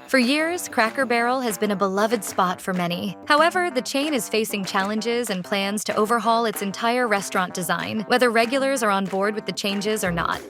For years, Cracker Barrel has been a beloved spot for many. However, the chain is facing challenges and plans to overhaul its entire restaurant design, whether regulars are on board with the changes or not.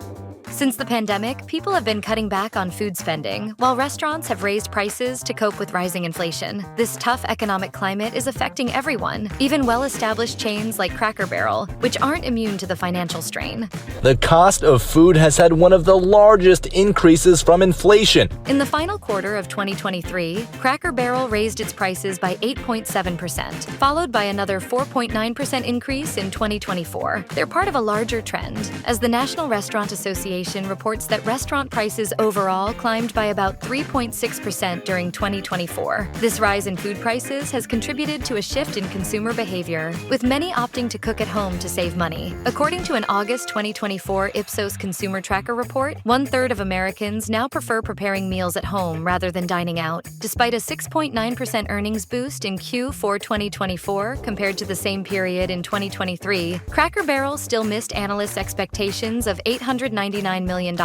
Since the pandemic, people have been cutting back on food spending, while restaurants have raised prices to cope with rising inflation. This tough economic climate is affecting everyone, even well-established chains like Cracker Barrel, which aren't immune to the financial strain. The cost of food has had one of the largest increases from inflation. In the final quarter of 2023, Cracker Barrel raised its prices by 8.7%, followed by another 4.9% increase in 2024. They're part of a larger trend, as the National Restaurant Association reports that restaurant prices overall climbed by about 3.6% during 2024. This rise in food prices has contributed to a shift in consumer behavior, with many opting to cook at home to save money. According to an August 2024 Ipsos Consumer Tracker report, 1/3 of Americans now prefer preparing meals at home rather than dining out. Despite a 6.9% earnings boost in Q4 2024 compared to the same period in 2023, Cracker Barrel still missed analysts' expectations of $899 million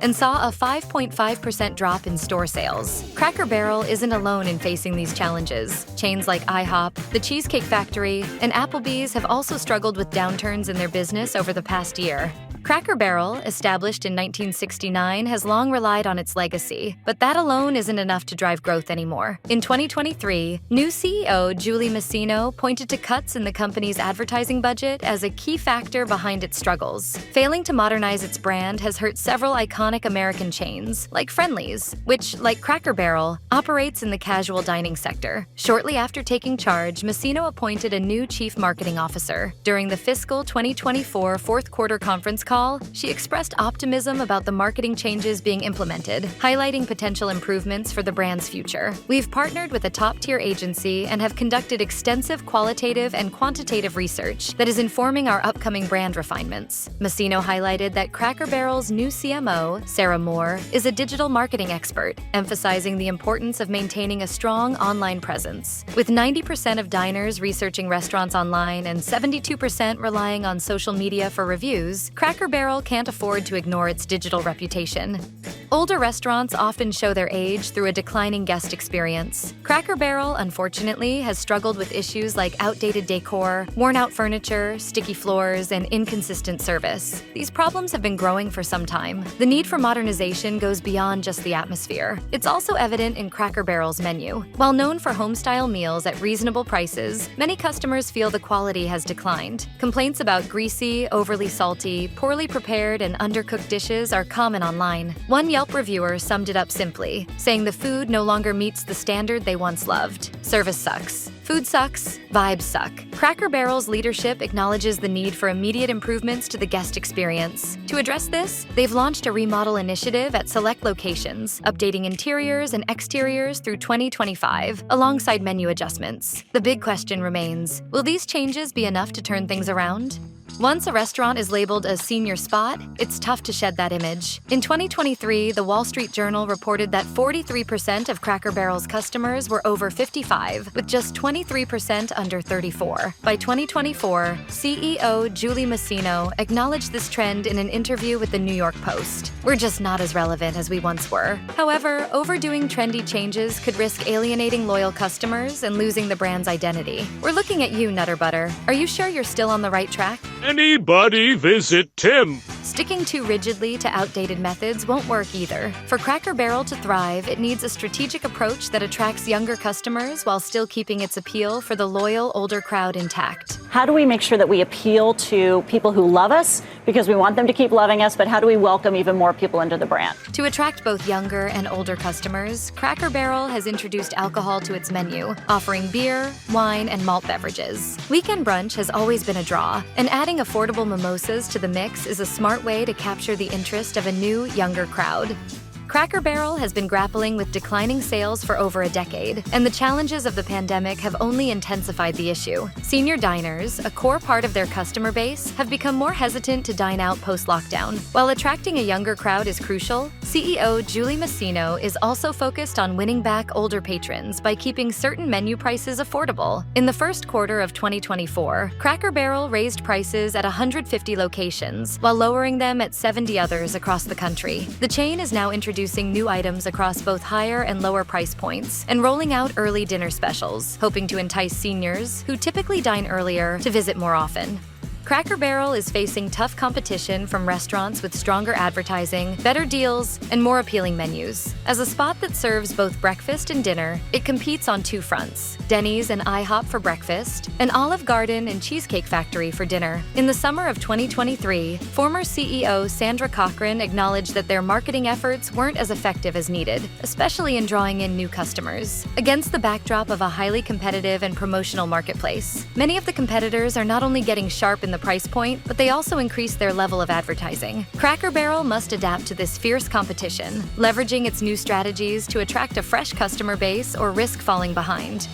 and saw a 5.5% drop in store sales. Cracker Barrel isn't alone in facing these challenges. Chains like IHOP, the Cheesecake Factory, and Applebee's have also struggled with downturns in their business over the past year. Cracker Barrel, established in 1969, has long relied on its legacy, but that alone isn't enough to drive growth anymore. In 2023, new CEO Julie Masino pointed to cuts in the company's advertising budget as a key factor behind its struggles. Failing to modernize its brand has hurt several iconic American chains, like Friendly's, which, like Cracker Barrel, operates in the casual dining sector. Shortly after taking charge, Masino appointed a new chief marketing officer. During the fiscal 2024 fourth quarter conference call, she expressed optimism about the marketing changes being implemented, highlighting potential improvements for the brand's future. "We've partnered with a top-tier agency and have conducted extensive qualitative and quantitative research that is informing our upcoming brand refinements." Masino highlighted that Cracker Barrel's new CMO, Sarah Moore, is a digital marketing expert, emphasizing the importance of maintaining a strong online presence. With 90% of diners researching restaurants online and 72% relying on social media for reviews, Cracker Barrel can't afford to ignore its digital reputation. Older restaurants often show their age through a declining guest experience. Cracker Barrel, unfortunately, has struggled with issues like outdated decor, worn-out furniture, sticky floors, and inconsistent service. These problems have been growing for some time. The need for modernization goes beyond just the atmosphere. It's also evident in Cracker Barrel's menu. While known for home-style meals at reasonable prices, many customers feel the quality has declined. Complaints about greasy, overly salty, poorly prepared, and undercooked dishes are common online. One Yelp reviewer summed it up simply, saying the food no longer meets the standard they once loved. Service sucks. Food sucks. Vibes suck. Cracker Barrel's leadership acknowledges the need for immediate improvements to the guest experience. To address this, they've launched a remodel initiative at select locations, updating interiors and exteriors through 2025, alongside menu adjustments. The big question remains, will these changes be enough to turn things around? Once a restaurant is labeled a senior spot, it's tough to shed that image. In 2023, the Wall Street Journal reported that 43% of Cracker Barrel's customers were over 55, with just 23% under 34. By 2024, CEO Julie Masino acknowledged this trend in an interview with the New York Post. "We're just not as relevant as we once were." However, overdoing trendy changes could risk alienating loyal customers and losing the brand's identity. We're looking at you, Nutter Butter. Are you sure you're still on the right track? Anybody visit Tim? Sticking too rigidly to outdated methods won't work either. For Cracker Barrel to thrive, it needs a strategic approach that attracts younger customers while still keeping its appeal for the loyal older crowd intact. How do we make sure that we appeal to people who love us because we want them to keep loving us, but how do we welcome even more people into the brand? To attract both younger and older customers, Cracker Barrel has introduced alcohol to its menu, offering beer, wine, and malt beverages. Weekend brunch has always been a draw, and adding affordable mimosas to the mix is a smart way to capture the interest of a new, younger crowd. Cracker Barrel has been grappling with declining sales for over a decade, and the challenges of the pandemic have only intensified the issue. Senior diners, a core part of their customer base, have become more hesitant to dine out post-lockdown. While attracting a younger crowd is crucial, CEO Julie Masino is also focused on winning back older patrons by keeping certain menu prices affordable. In the first quarter of 2024, Cracker Barrel raised prices at 150 locations, while lowering them at 70 others across the country. The chain is now introducing introducing new items across both higher and lower price points and rolling out early dinner specials, hoping to entice seniors, who typically dine earlier, to visit more often. Cracker Barrel is facing tough competition from restaurants with stronger advertising, better deals, and more appealing menus. As a spot that serves both breakfast and dinner, it competes on two fronts: Denny's and IHOP for breakfast, and Olive Garden and Cheesecake Factory for dinner. In the summer of 2023, former CEO Sandra Cochran acknowledged that their marketing efforts weren't as effective as needed, especially in drawing in new customers. Against the backdrop of a highly competitive and promotional marketplace, many of the competitors are not only getting sharp in the price point, but they also increase their level of advertising. Cracker Barrel must adapt to this fierce competition, leveraging its new strategies to attract a fresh customer base or risk falling behind.